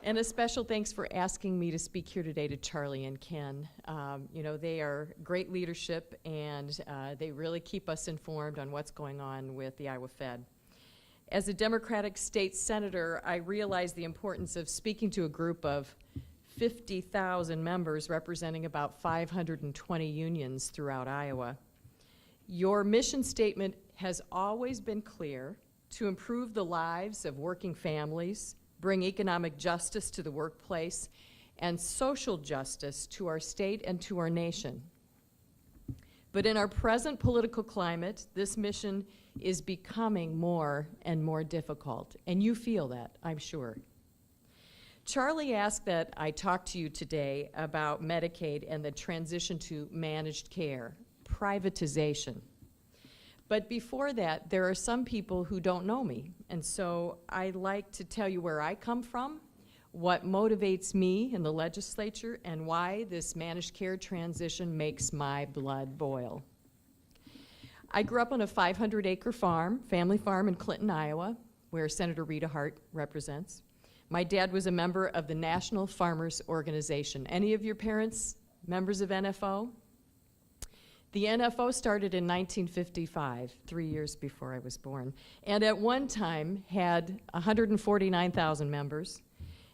And a special thanks for asking me to speak here today to Charlie and Ken. You know, they are great leadership, and they really keep us informed on what's going on with the Iowa Fed. As a Democratic state senator, I realize the importance of speaking to a group of 50,000 members representing about 520 unions throughout Iowa. Your mission statement has always been clear: to improve the lives of working families, bring economic justice to the workplace, and social justice to our state and to our nation. But in our present political climate, this mission is becoming more and more difficult, and you feel that, I'm sure. Charlie asked that I talk to you today about Medicaid and the transition to managed care, privatization. But before that, there are some people who don't know me, and so I'd like to tell you where I come from, what motivates me in the legislature, and why this managed care transition makes my blood boil. I grew up on a 500-acre farm, family farm in Clinton, Iowa, where Senator Rita Hart represents. My dad was a member of the National Farmers Organization. Any of your parents members of NFO? The NFO started in 1955, 3 years before I was born, and at one time had 149,000 members.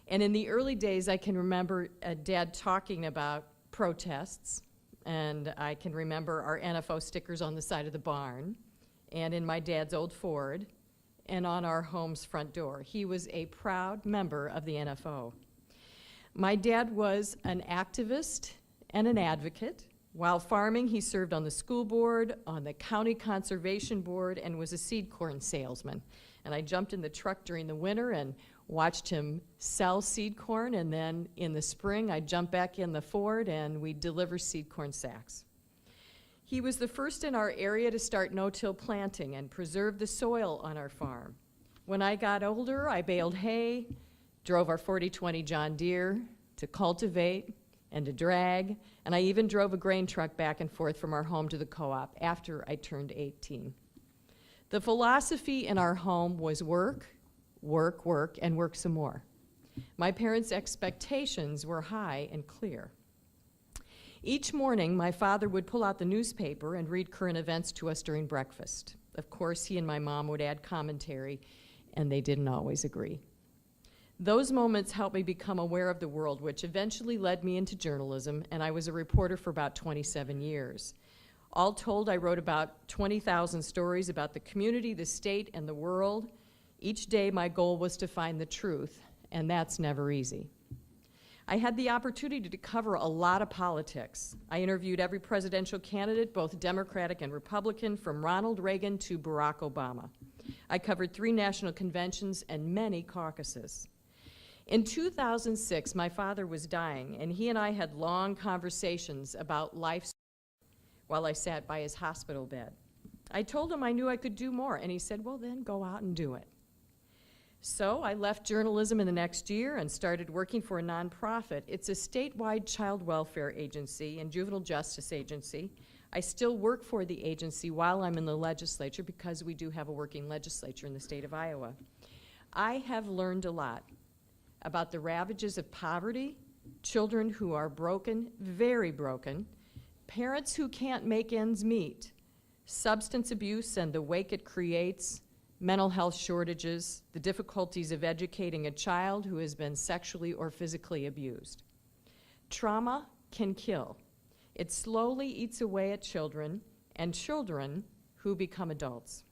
And in the early days, I can remember Dad talking about protests, and I can remember our NFO stickers on the side of the barn, and in my dad's old Ford, and on our home's front door. He was a proud member of the NFO. My dad was an activist and an advocate. While farming, he served on the school board, on the county conservation board, and was a seed corn salesman. And I jumped in the truck during the winter and watched him sell seed corn, and then in the spring, I'd jump back in the Ford and we'd deliver seed corn sacks. He was the first in our area to start no-till planting and preserve the soil on our farm. When I got older, I baled hay, drove our 4020 John Deere to cultivate and to drag, and I even drove a grain truck back and forth from our home to the co-op after I turned 18. The philosophy in our home was work, work, work, and work some more. My parents' expectations were high and clear. Each morning, my father would pull out the newspaper and read current events to us during breakfast. Of course, he and my mom would add commentary, and they didn't always agree. Those moments helped me become aware of the world, which eventually led me into journalism, and I was a reporter for about 27 years. All told, I wrote about 20,000 stories about the community, the state, and the world. Each day, my goal was to find the truth, and that's never easy. I had the opportunity to cover a lot of politics. I interviewed every presidential candidate, both Democratic and Republican, from Ronald Reagan to Barack Obama. I covered 3 national conventions and many caucuses. In 2006, my father was dying, and he and I had long conversations about life while I sat by his hospital bed. I told him I knew I could do more, and he said, well, then go out and do it. So I left journalism in the next year and started working for a nonprofit. It's a statewide child welfare agency and juvenile justice agency. I still work for the agency while I'm in the legislature because we do have a working legislature in the state of Iowa. I have learned a lot about the ravages of poverty, children who are broken, very broken, parents who can't make ends meet, substance abuse and the wake it creates, mental health shortages, the difficulties of educating a child who has been sexually or physically abused. Trauma can kill. It slowly eats away at children and children who become adults.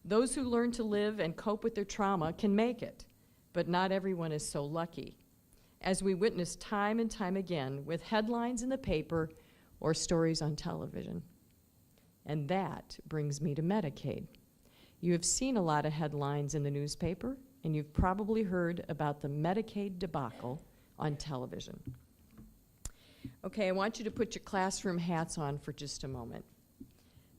Those who learn to live and cope with their trauma can make it, but not everyone is so lucky, as we witness time and time again with headlines in the paper or stories on television. And that brings me to Medicaid. You have seen a lot of headlines in the newspaper, and you've probably heard about the Medicaid debacle on television. Okay, I want you to put your classroom hats on for just a moment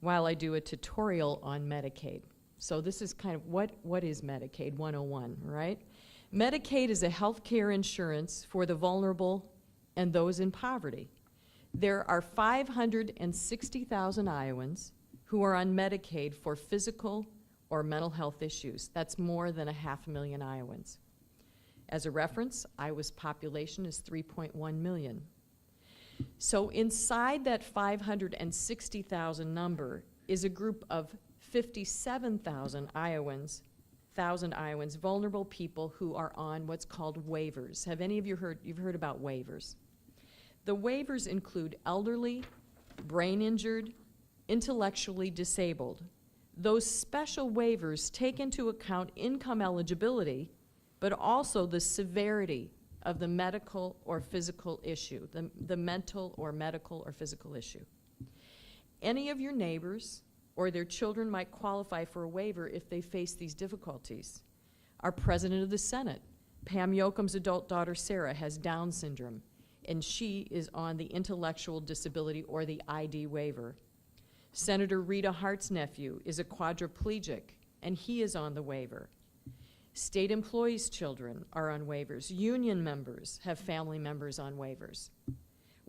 while I do a tutorial on Medicaid. So this is kind of what is Medicaid 101, right? Medicaid is a health care insurance for the vulnerable and those in poverty. There are 560,000 Iowans who are on Medicaid for physical or mental health issues. That's more than 500,000 Iowans. As a reference, Iowa's population is 3.1 million. So inside that 560,000 number is a group of 57,000 Iowans, vulnerable people who are on what's called waivers. Have any of you you've heard about waivers? The waivers include elderly, brain injured, intellectually disabled. Those special waivers take into account income eligibility, but also the severity of the medical or physical issue, the mental or medical or physical issue. Any of your neighbors or their children might qualify for a waiver if they face these difficulties. Our President of the Senate, Pam Yoakum's adult daughter Sarah, has Down syndrome, and she is on the intellectual disability or the ID waiver. Senator Rita Hart's nephew is a quadriplegic, and he is on the waiver. State employees' children are on waivers. Union members have family members on waivers.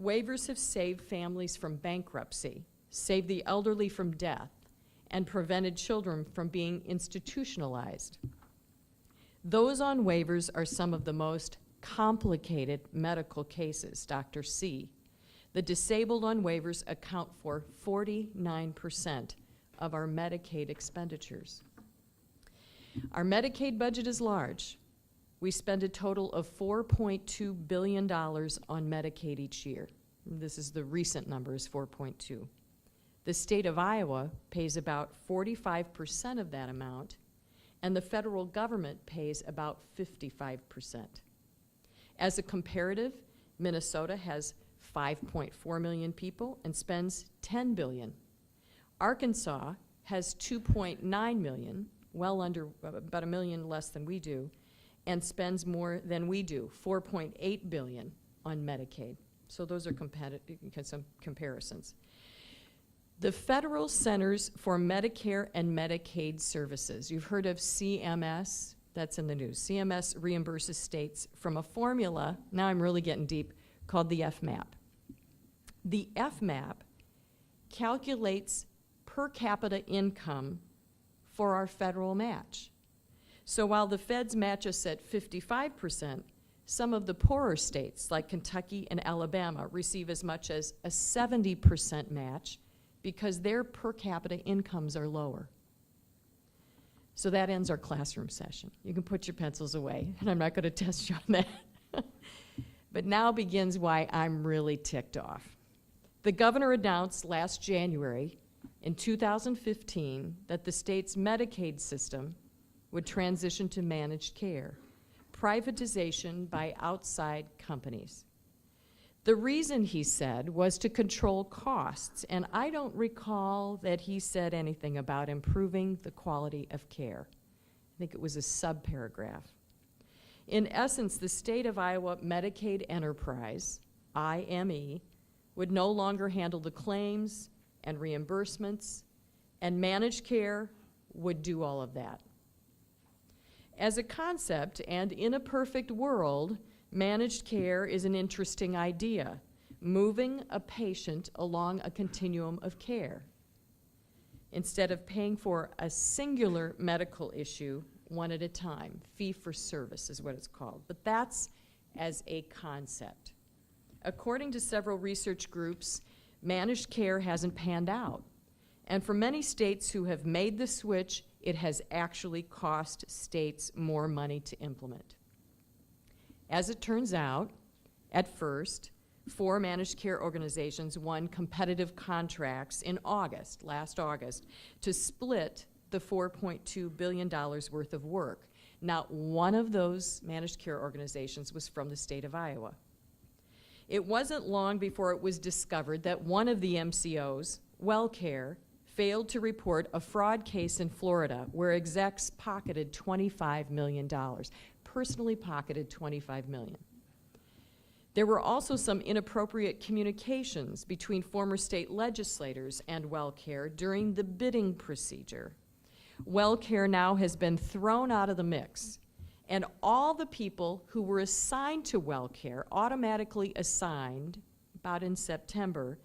Waivers have saved families from bankruptcy, saved the elderly from death, and prevented children from being institutionalized. Those on waivers are some of the most complicated medical cases, Dr. C. The disabled on waivers account for 49% of our Medicaid expenditures. Our Medicaid budget is large. We spend a total of $4.2 billion on Medicaid each year. This is the recent number, is 4.2. The state of Iowa pays about 45% of that amount, and the federal government pays about 55%. As a comparative, Minnesota has 5.4 million people and spends $10 billion. Arkansas has 2.9 million, well under, about 1 million less than we do, and spends more than we do, 4.8 billion on Medicaid. So those are some comparisons. The Federal Centers for Medicare and Medicaid Services, you've heard of CMS, that's in the news. CMS reimburses states from a formula, now I'm really getting deep, called the FMAP. The FMAP calculates per capita income for our federal match. So while the feds match us at 55%, some of the poorer states like Kentucky and Alabama receive as much as a 70% match because their per capita incomes are lower. So that ends our classroom session. You can put your pencils away, and I'm not going to test you on that. But now begins why I'm really ticked off. The governor announced last January in 2015 that the state's Medicaid system would transition to managed care, privatization by outside companies. The reason, he said, was to control costs, and I don't recall that he said anything about improving the quality of care. I think it was a subparagraph. In essence, the state of Iowa Medicaid Enterprise, IME, would no longer handle the claims and reimbursements, and managed care would do all of that. As a concept, and in a perfect world, managed care is an interesting idea, moving a patient along a continuum of care. Instead of paying for a singular medical issue one at a time, fee for service is what it's called, but that's as a concept. According to several research groups, managed care hasn't panned out. And for many states who have made the switch, it has actually cost states more money to implement. As it turns out, at first, 4 managed care organizations won competitive contracts in August, last August, to split the $4.2 billion worth of work. Not one of those managed care organizations was from the state of Iowa. It wasn't long before it was discovered that one of the MCOs, WellCare, failed to report a fraud case in Florida where execs pocketed $25 million, personally pocketed $25 million. There were also some inappropriate communications between former state legislators and WellCare during the bidding procedure. WellCare now has been thrown out of the mix, and all the people who were assigned to WellCare, automatically assigned about in September,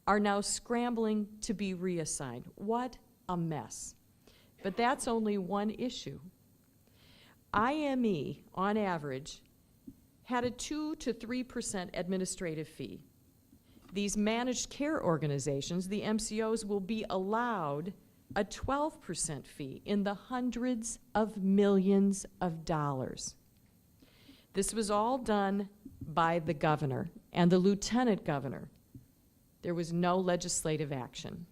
are now scrambling to be reassigned. What a mess. But that's only one issue. IME, on average, had a 2 to 3% administrative fee. These managed care organizations, the MCOs, will be allowed a 12% fee in the hundreds of millions of dollars. This was all done by the governor and the lieutenant governor. There was no legislative action.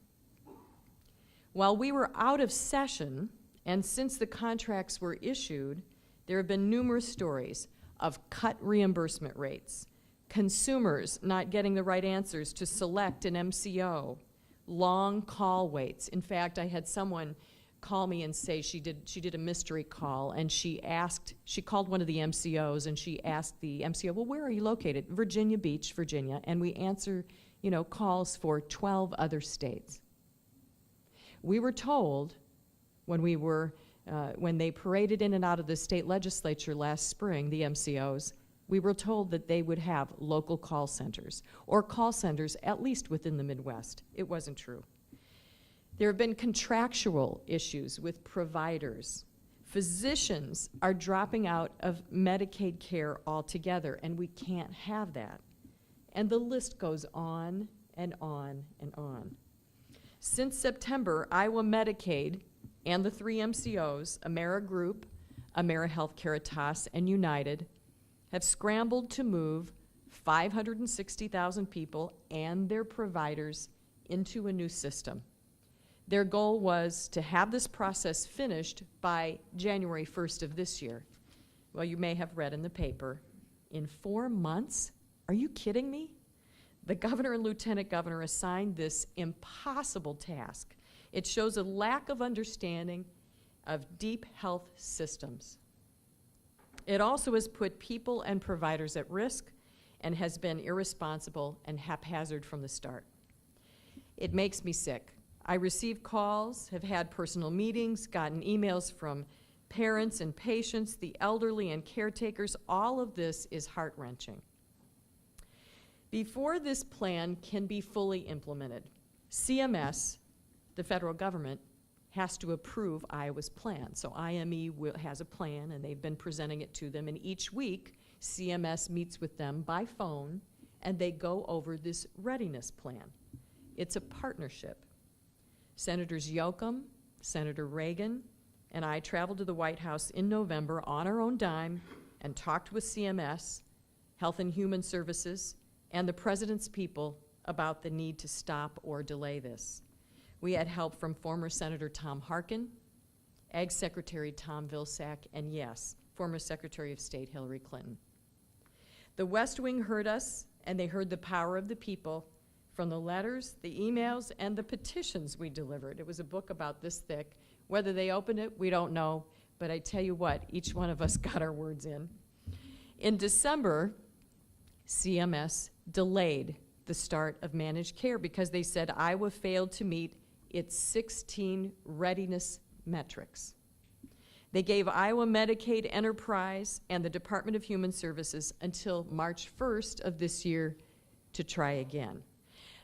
While we were out of session, and since the contracts were issued, there have been numerous stories of cut reimbursement rates, consumers not getting the right answers to select an MCO, long call waits. In fact, I had someone call me and say she did a mystery call, and she called one of the MCOs and she asked the MCO, well, where are you located? Virginia Beach, Virginia, and we answer, calls for 12 other states. We were told when they paraded in and out of the state legislature last spring, the MCOs, we were told that they would have local call centers, or call centers at least within the Midwest. It wasn't true. There have been contractual issues with providers. Physicians are dropping out of Medicaid care altogether, and we can't have that. And the list goes on and on and on. Since September, Iowa Medicaid and the 3 MCOs, AmeriGroup, AmeriHealth Caritas, and United, have scrambled to move 560,000 people and their providers into a new system. Their goal was to have this process finished by January 1st of this year. Well, you may have read in the paper, in 4 months? Are you kidding me? The governor and lieutenant governor assigned this impossible task. It shows a lack of understanding of deep health systems. It also has put people and providers at risk and has been irresponsible and haphazard from the start. It makes me sick. I receive calls, have had personal meetings, gotten emails from parents and patients, the elderly and caretakers. All of this is heart-wrenching. Before this plan can be fully implemented, CMS, the federal government, has to approve Iowa's plan. So IME has a plan, and they've been presenting it to them, and each week CMS meets with them by phone, and they go over this readiness plan. It's a partnership. Senators Yoakum, Senator Reagan, and I traveled to the White House in November on our own dime and talked with CMS, Health and Human Services, and the President's people about the need to stop or delay this. We had help from former Senator Tom Harkin, Ag Secretary Tom Vilsack, and yes, former Secretary of State Hillary Clinton. The West Wing heard us, and they heard the power of the people from the letters, the emails, and the petitions we delivered. It was a book about this thick. Whether they opened it, we don't know, but I tell you what, each one of us got our words in. In December, CMS delayed the start of managed care because they said Iowa failed to meet its 16 readiness metrics. They gave Iowa Medicaid Enterprise and the Department of Human Services until March 1st of this year to try again.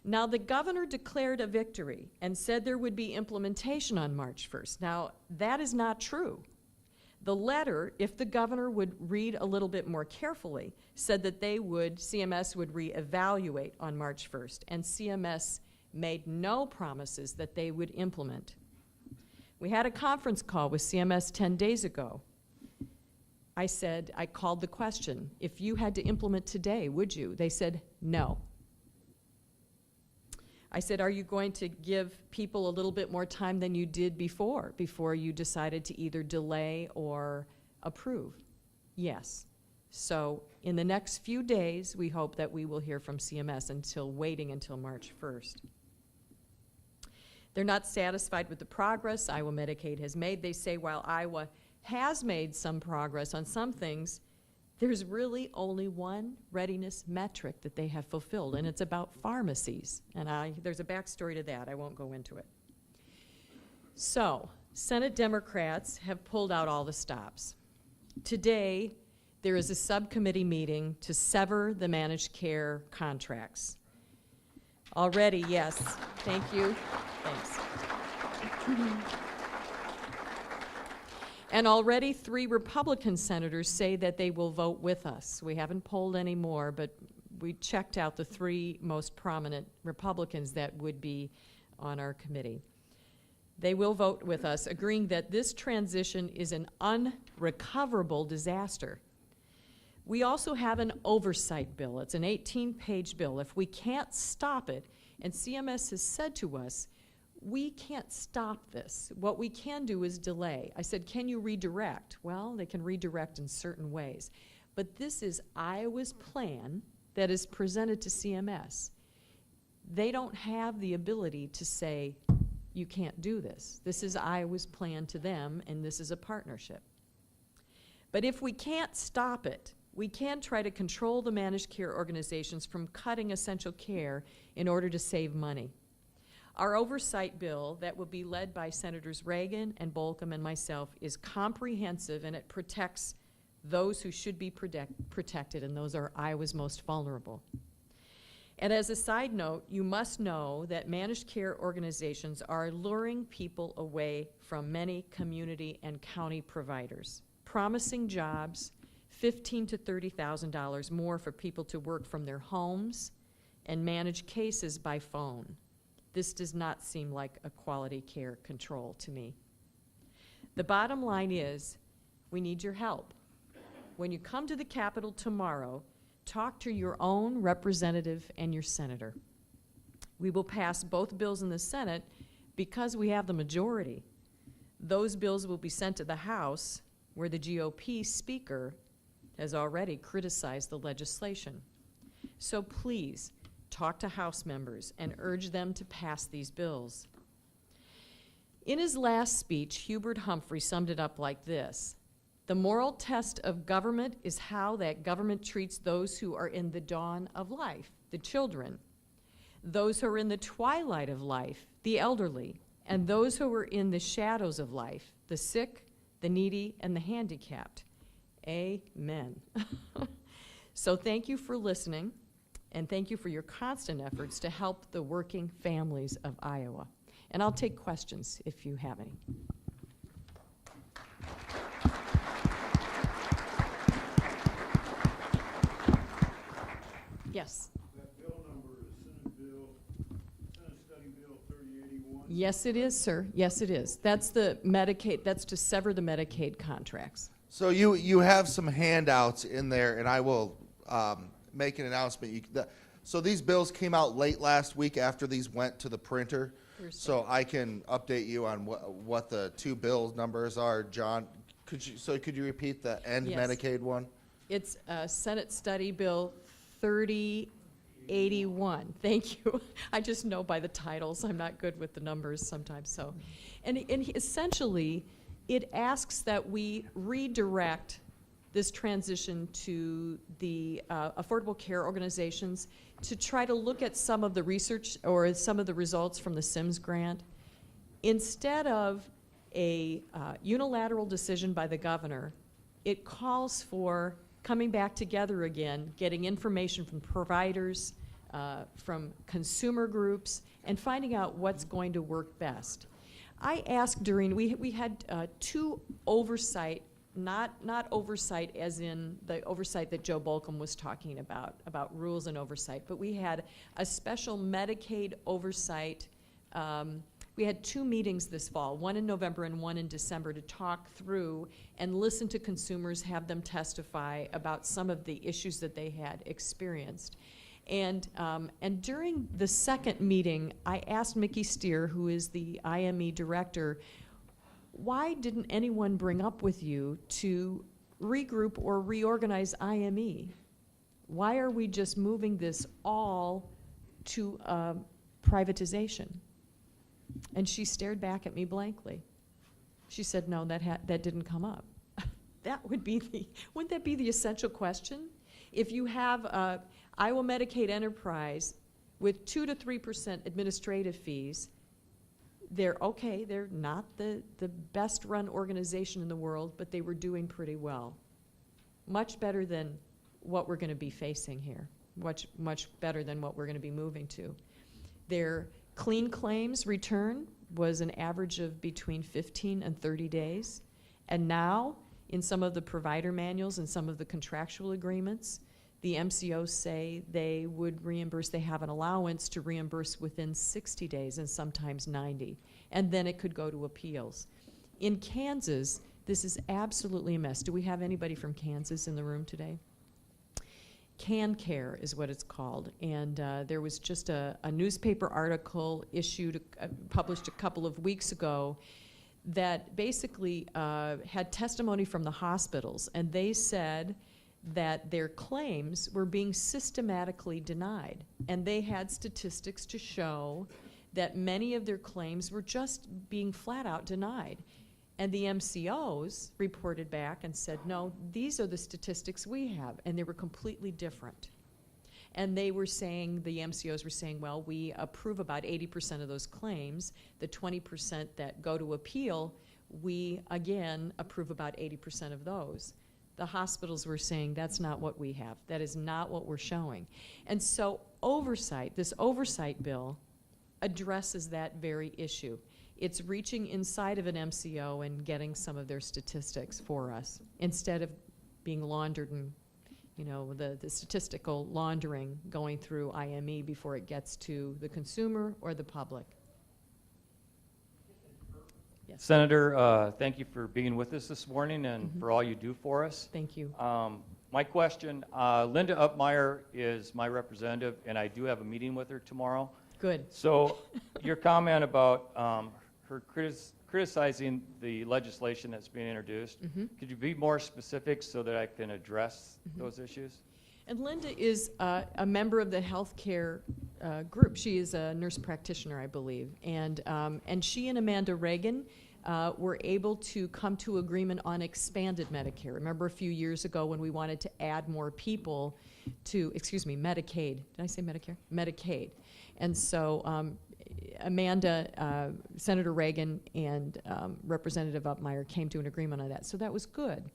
Now, the governor declared a victory and said there would be implementation on March 1st. Now, that is not true. The letter, if the governor would read a little bit more carefully, said that CMS would reevaluate on March 1st, and CMS made no promises that they would implement. We had a conference call with CMS 10 days ago. I called the question, if you had to implement today, would you? They said, no. I said, are you going to give people a little bit more time than you did before you decided to either delay or approve? Yes. So in the next few days, we hope that we will hear from CMS waiting until March 1st. They're not satisfied with the progress Iowa Medicaid has made. They say while Iowa has made some progress on some things, there's really only one readiness metric that they have fulfilled, and it's about pharmacies. And there's a backstory to that. I won't go into it. So, Senate Democrats have pulled out all the stops. Today, there is a subcommittee meeting to sever the managed care contracts. Already, yes. Thank you. Thanks. And already 3 Republican senators say that they will vote with us. We haven't polled any more, but we checked out the 3 most prominent Republicans that would be on our committee. They will vote with us, agreeing that this transition is an unrecoverable disaster. We also have an oversight bill. It's an 18-page bill. If we can't stop it, and CMS has said to us, we can't stop this. What we can do is delay. I said, can you redirect? Well, they can redirect in certain ways. But this is Iowa's plan that is presented to CMS. They don't have the ability to say, you can't do this. This is Iowa's plan to them, and this is a partnership. But if we can't stop it, we can try to control the managed care organizations from cutting essential care in order to save money. Our oversight bill that will be led by Senators Reagan and Bolcom and myself is comprehensive, and it protects those who should be protected, and those are Iowa's most vulnerable. And as a side note, you must know that managed care organizations are luring people away from many community and county providers, promising jobs, $15,000 to $30,000 more for people to work from their homes and manage cases by phone. This does not seem like a quality care control to me. The bottom line is, we need your help. When you come to the Capitol tomorrow, talk to your own representative and your senator. We will pass both bills in the Senate because we have the majority. Those bills will be sent to the House, where the GOP speaker has already criticized the legislation. So please, talk to House members and urge them to pass these bills. In his last speech, Hubert Humphrey summed it up like this: the moral test of government is how that government treats those who are in the dawn of life, the children, those who are in the twilight of life, the elderly, and those who are in the shadows of life, the sick, the needy, and the handicapped. Amen. So thank you for listening, and thank you for your constant efforts to help the working families of Iowa. And I'll take questions if you have any. Yes. That bill number is Senate Study Bill 3081. Yes, it is, sir. Yes, it is. That's the Medicaid, that's to sever the Medicaid contracts. So you have some handouts in there, and I will make an announcement. So these bills came out late last week after these went to the printer. So I can update you on what the 2 bill numbers are. John, could you repeat the end Yes. Medicaid one? It's Senate Study Bill 3081. Thank you. I just know by the titles. I'm not good with the numbers sometimes. So, and essentially, it asks that we redirect this transition to the affordable care organizations to try to look at some of the research or some of the results from the SIMS grant. Instead of a unilateral decision by the governor, it calls for coming back together again, getting information from providers, from consumer groups, and finding out what's going to work best. I asked during, we had 2 oversight, not oversight as in the oversight that Joe Bolcom was talking about rules and oversight, but we had a special Medicaid oversight. We had 2 meetings this fall, one in November and one in December, to talk through and listen to consumers, have them testify about some of the issues that they had experienced. And during the second meeting, I asked Mickey Steer, who is the IME director, why didn't anyone bring up with you to regroup or reorganize IME? Why are we just moving this all to privatization? And she stared back at me blankly. She said, no, that didn't come up. That would be wouldn't that be the essential question? If you have Iowa Medicaid Enterprise with 2 to 3% administrative fees, they're not the best run organization in the world, but they were doing pretty well. Much better than what we're going to be facing here. Much better than what we're going to be moving to. Their clean claims return was an average of between 15 and 30 days, And now, in some of the provider manuals and some of the contractual agreements, the MCOs say they would reimburse, they have an allowance to reimburse within 60 days and sometimes 90. And then it could go to appeals. In Kansas, this is absolutely a mess. Do we have anybody from Kansas in the room today? CanCare is what it's called. And there was just a newspaper article published a couple of weeks ago that basically had testimony from the hospitals. And they said that their claims were being systematically denied. And they had statistics to show that many of their claims were just being flat out denied. And the MCOs reported back and said, no, these are the statistics we have. And they were completely different. And they were saying, the MCOs were saying, well, we approve about 80% of those claims. The 20% that go to appeal, we, again, approve about 80% of those. The hospitals were saying, that's not what we have. That is not what we're showing. And so oversight, this oversight bill addresses that very issue. It's reaching inside of an MCO and getting some of their statistics for us instead of being laundered and, you know, the statistical laundering going through IME before it gets to the consumer or the public. Yes. Senator, thank you for being with us this morning and for all you do for us. Thank you. My question, Linda Upmeyer is my representative, and I do have a meeting with her tomorrow. Good. So your comment about her criticizing the legislation that's being introduced, could you be more specific so that I can address those issues? And Linda is a member of the healthcare group. She is a nurse practitioner, I believe. And she and Amanda Reagan were able to come to agreement on expanded Medicare. Remember a few years ago when we wanted to add more people to, Medicaid. Did I say Medicare? Medicaid. And so Amanda, Senator Reagan, and Representative Upmeyer came to an agreement on that. So that was good.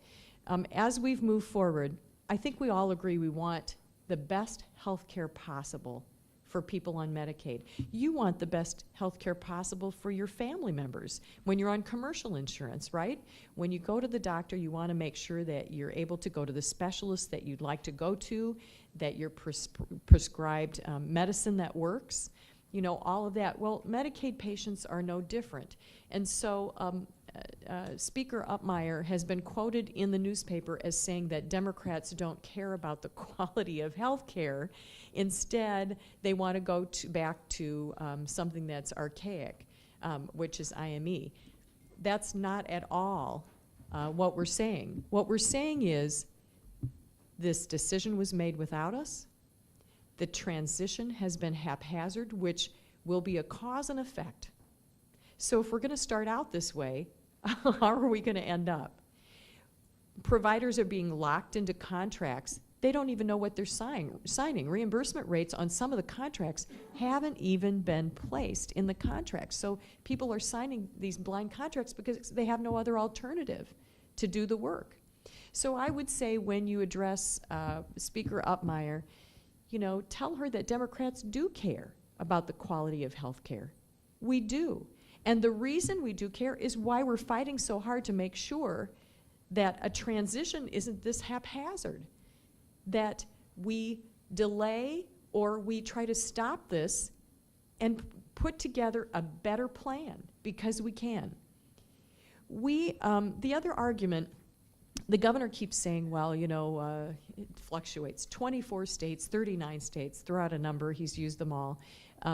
As we've moved forward, I think we all agree we want the best health care possible for people on Medicaid. You want the best health care possible for your family members when you're on commercial insurance, right? When you go to the doctor, you want to make sure that you're able to go to the specialist that you'd like to go to, that you're prescribed medicine that works, you know, all of that. Well, Medicaid patients are no different. And so Speaker Upmeyer has been quoted in the newspaper as saying that Democrats don't care about the quality of health care. Instead, they want to go back to something that's archaic, which is IME. That's not at all what we're saying. What we're saying is this decision was made without us. The transition has been haphazard, which will be a cause and effect. So if we're going to start out this way, how are we going to end up? Providers are being locked into contracts. They don't even know what they're signing. Reimbursement rates on some of the contracts haven't even been placed in the contracts. So people are signing these blind contracts because they have no other alternative to do the work. So I would say when you address Speaker Upmeyer, you know, tell her that Democrats do care about the quality of health care. We do. And the reason we do care is why we're fighting so hard to make sure that a transition isn't this haphazard, that we delay or we try to stop this and put together a better plan, because we can. The other argument, the governor keeps saying, well, you know, it fluctuates. 24 states, 39 states, throw out a number, he's used them all,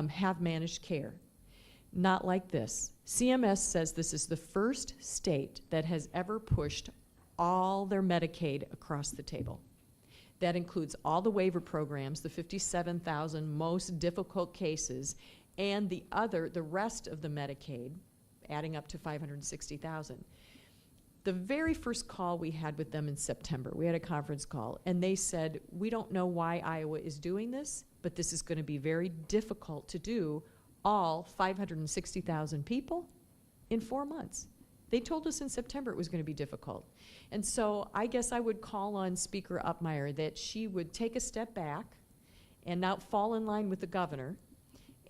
have managed care. Not like this. CMS says this is the first state that has ever pushed all their Medicaid across the table. That includes all the waiver programs, the 57,000 most difficult cases, and the rest of the Medicaid, adding up to 560,000. The very first call we had with them in September, we had a conference call, and they said, we don't know why Iowa is doing this, but this is going to be very difficult to do all 560,000 people in 4 months. They told us in September it was going to be difficult. And so I guess I would call on Speaker Upmeyer that she would take a step back and not fall in line with the governor,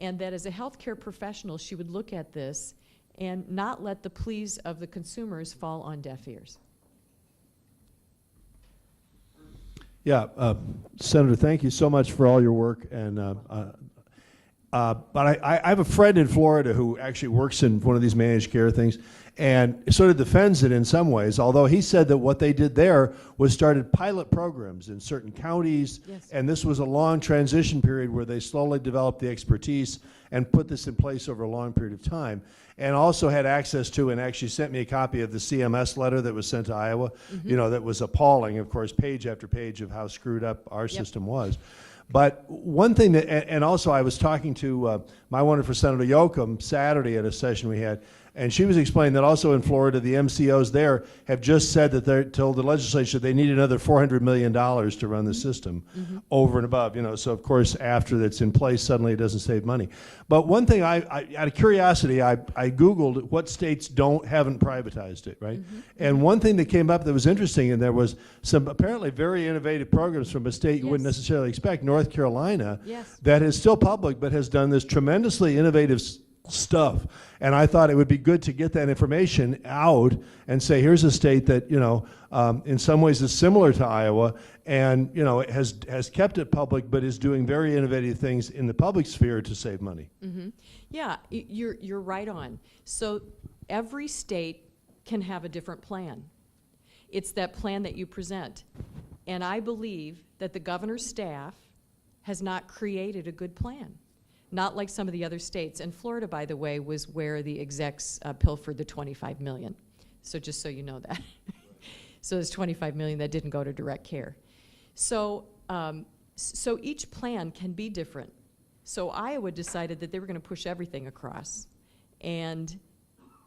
and that as a healthcare professional, she would look at this and not let the pleas of the consumers fall on deaf ears. Yeah, Senator, thank you so much for all your work. And but I have a friend in Florida who actually works in one of these managed care things, and sort of defends it in some ways. Although he said that what they did there was started pilot programs in certain counties, Yes. and this was a long transition period where they slowly developed the expertise and put this in place over a long period of time. And also had access to, and actually sent me a copy of the CMS letter that was sent to Iowa, you know, that was appalling, of course, page after page of how screwed up our system was. But one thing that, and also I was talking to my wonderful Senator Yoakum Saturday at a session we had, and she was explaining that also in Florida, the MCOs there have just said that they're told the legislature they need another $400 million to run the system over and above, you know. So of course, after that's in place, suddenly it doesn't save money. But one thing I out of curiosity, I Googled what states haven't privatized it, right? And one thing that came up that was interesting, and there was some apparently very innovative programs from a state you wouldn't Yes. necessarily expect, North Carolina, Yes. that is still public but has done this tremendously innovative stuff. And I thought it would be good to get that information out and say, here's a state that, you know, in some ways is similar to Iowa, and, you know, it has kept it public, but is doing very innovative things in the public sphere to save money. Yeah, you're right on. So every state can have a different plan. It's that plan that you present. And I believe that the governor's staff has not created a good plan. Not like some of the other states. And Florida, by the way, was where the execs pilfered the $25 million. So just so you know that. So there's $25 million that didn't go to direct care. So, so each plan can be different. So Iowa decided that they were going to push everything across. And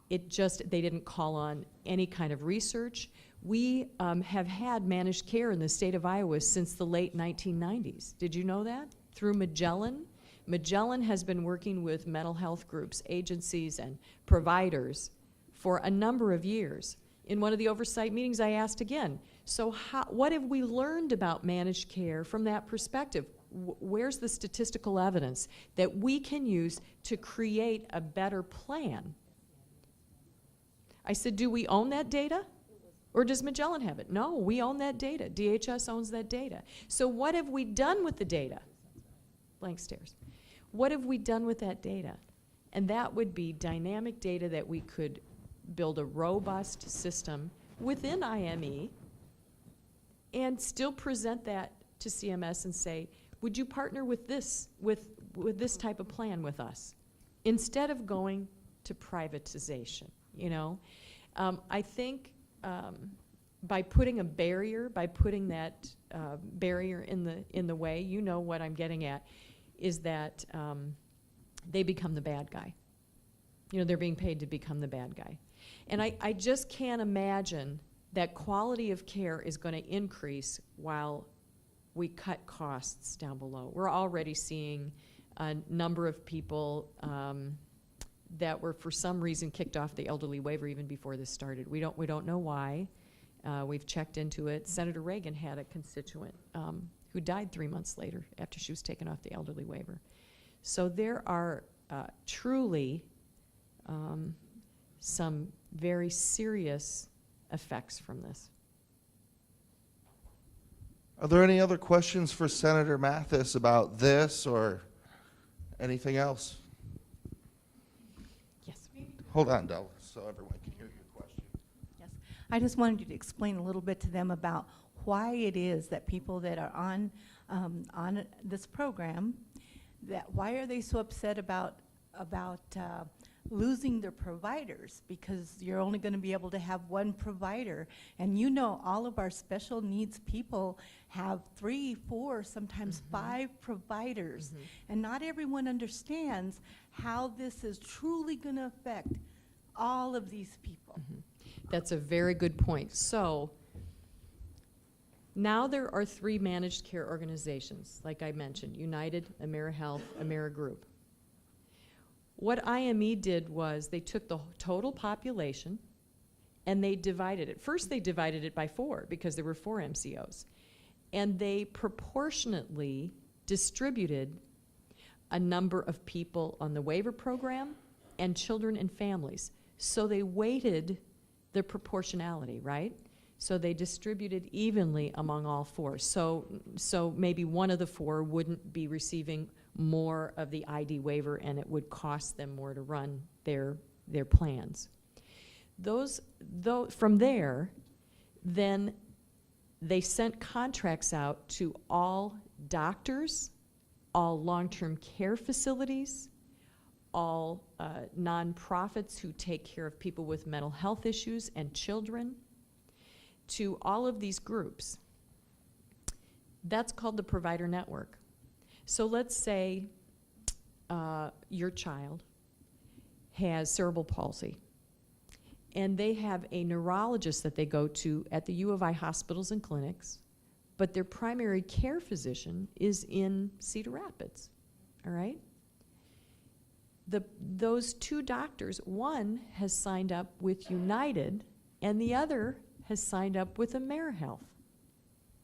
it just, they didn't call on any kind of research. We have had managed care in the state of Iowa since the late 1990s. Did you know that? Through Magellan. Magellan has been working with mental health groups, agencies, and providers for a number of years. In one of the oversight meetings, I asked again, so what have we learned about managed care from that perspective? Where's the statistical evidence that we can use to create a better plan? I said, do we own that data? Or does Magellan have it? No, we own that data. DHS owns that data. So what have we done with the data? Blank stares. What have we done with that data? And that would be dynamic data that we could build a robust system within IME and still present that to CMS and say, would you partner with this, with this type of plan with us? Instead of going to privatization, you know? I think by putting a barrier, by putting that barrier in the way, you know what I'm getting at, is that they become the bad guy. You know, they're being paid to become the bad guy. And I just can't imagine that quality of care is going to increase while we cut costs down below. We're already seeing a number of people that were for some reason kicked off the elderly waiver even before this started. We don't know why. We've checked into it. Senator Reagan had a constituent who died 3 months later after she was taken off the elderly waiver. So there are truly some very serious effects from this. Are there any other questions for Senator Mathis about this or anything else? Yes. Hold on, Del, so everyone can hear your question. Yes, I just wanted you to explain a little bit to them about why it is that people that are on this program, that why are they so upset about losing their providers, because you're only going to be able to have one provider. And you know, all of our special needs people have 3, 4, sometimes 5 providers. And not everyone understands how this is truly going to affect all of these people. That's a very good point. So now there are 3 managed care organizations, like I mentioned, United, AmeriHealth, AmeriGroup. What IME did was they took the total population and they divided it. First they divided it by 4 because there were 4 MCOs. And they proportionately distributed a number of people on the waiver program and children and families. So they weighted the proportionality, right? So they distributed evenly among all four. So maybe one of the four wouldn't be receiving more of the ID waiver, and it would cost them more to run their plans. From there, then they sent contracts out to all doctors, all long-term care facilities, all nonprofits who take care of people with mental health issues and children, to all of these groups. That's called the provider network. So let's say your child has cerebral palsy, and they have a neurologist that they go to at the U of I hospitals and clinics, but their primary care physician is in Cedar Rapids, all right? Those two doctors, one has signed up with United, and the other has signed up with AmeriHealth.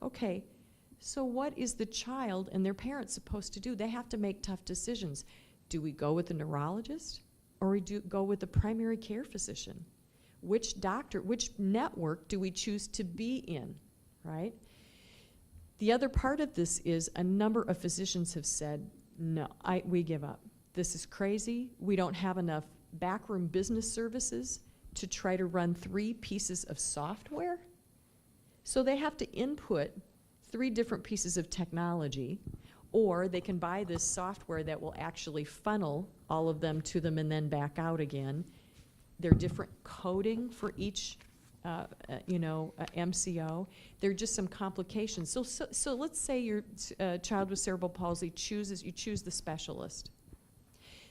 Okay, so what is the child and their parents supposed to do? They have to make tough decisions. Do we go with the neurologist, or we do go with the primary care physician? Which doctor, which network do we choose to be in, right? The other part of this is a number of physicians have said, no, we give up. This is crazy. We don't have enough backroom business services to try to run 3 pieces of software. So they have to input 3 different pieces of technology, or they can buy this software that will actually funnel all of them to them and then back out again. There are different coding for each MCO. There are just some complications. So let's say your child with cerebral palsy you choose the specialist.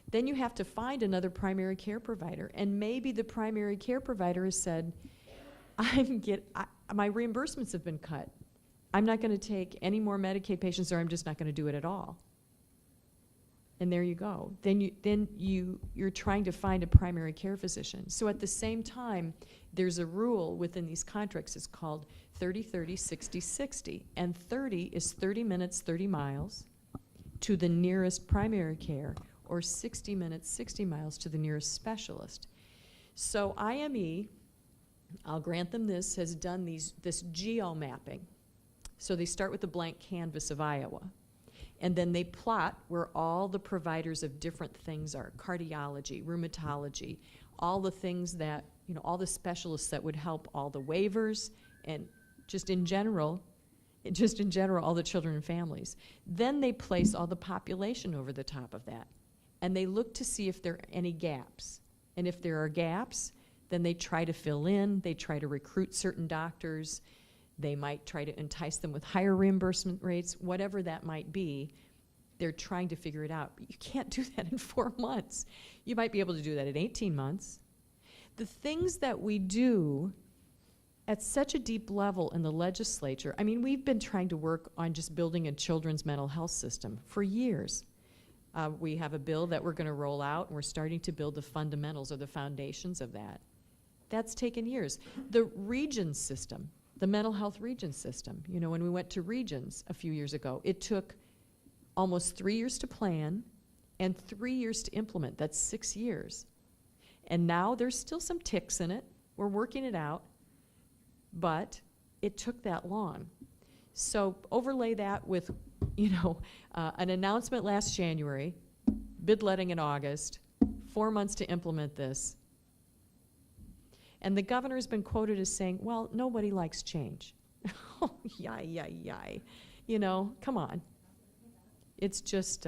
Then you have to find another primary care provider, and maybe the primary care provider has said, my reimbursements have been cut. I'm not going to take any more Medicaid patients, or I'm just not going to do it at all. And there you go. Then you're trying to find a primary care physician. So at the same time, there's a rule within these contracts. It's called 30-30, 60-60. And 30 is 30 minutes, 30 miles to the nearest primary care, or 60 minutes, 60 miles to the nearest specialist. So IME, I'll grant them this, has done this geo-mapping. So they start with the blank canvas of Iowa. And then they plot where all the providers of different things are: cardiology, rheumatology, all the things that, all the specialists that would help all the waivers, and just in general, all the children and families. Then they place all the population over the top of that. And they look to see if there are any gaps. And if there are gaps, then they try to fill in, they try to recruit certain doctors, they might try to entice them with higher reimbursement rates, whatever that might be. They're trying to figure it out. But you can't do that in 4 months. You might be able to do that in 18 months. The things that we do at such a deep level in the legislature, we've been trying to work on just building a children's mental health system for years. We have a bill that we're going to roll out, and we're starting to build the fundamentals or the foundations of that. That's taken years. The region system, the mental health region system, when we went to regions a few years ago, it took almost 3 years to plan and 3 years to implement. That's 6 years. And now there's still some ticks in it. We're working it out, but it took that long. So overlay that with, an announcement last January, bid letting in August, 4 months to implement this. And the governor's been quoted as saying, well, nobody likes change. Oh, yay. Come on. It's just,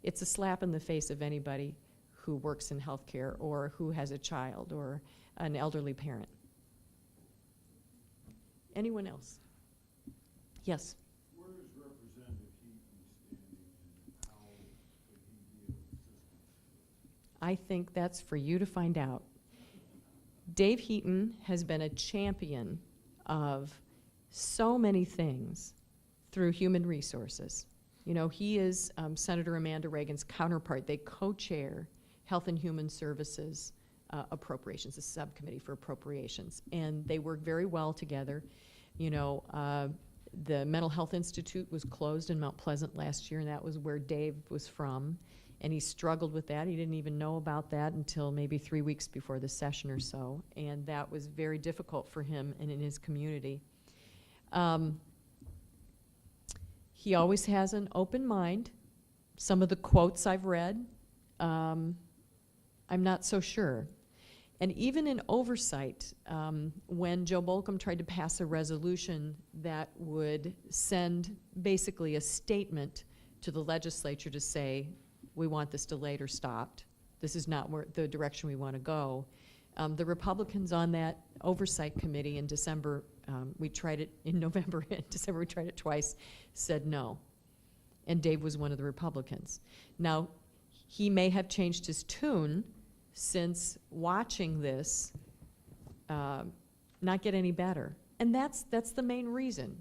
it's a slap in the face of anybody who works in healthcare or who has a child or an elderly parent. Anyone else? Yes? Where is Representative Heaton standing, and how could he be of assistance? I think that's for you to find out. Dave Heaton has been a champion of so many things through human resources. He is Senator Amanda Reagan's counterpart. They co-chair Health and Human Services Appropriations, the subcommittee for appropriations, and they work very well together. The Mental Health Institute was closed in Mount Pleasant last year, and that was where Dave was from. And he struggled with that. He didn't even know about that until maybe 3 weeks before the session or so. And that was very difficult for him and in his community. He always has an open mind. Some of the quotes I've read, I'm not so sure. And even in oversight, when Joe Bolcom tried to pass a resolution that would send basically a statement to the legislature to say, we want this delayed or stopped, this is not the direction we want to go, the Republicans on that oversight committee in December, we tried it in November and December, we tried it twice, said no. And Dave was one of the Republicans. Now, he may have changed his tune since watching this not get any better. And that's the main reason.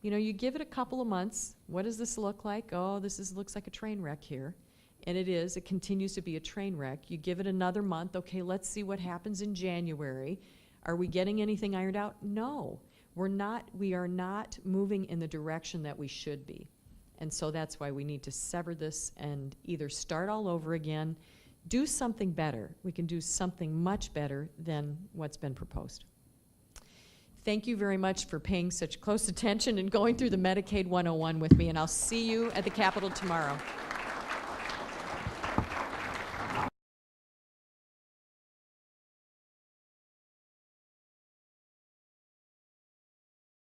You know, you give it a couple of months, what does this look like? Oh, looks like a train wreck here. And it is, it continues to be a train wreck. You give it another month, okay, let's see what happens in January. Are we getting anything ironed out? No, we are not moving in the direction that we should be. And so that's why we need to sever this and either start all over again, do something better. We can do something much better than what's been proposed. Thank you very much for paying such close attention and going through the Medicaid 101 with me, and I'll see you at the Capitol tomorrow.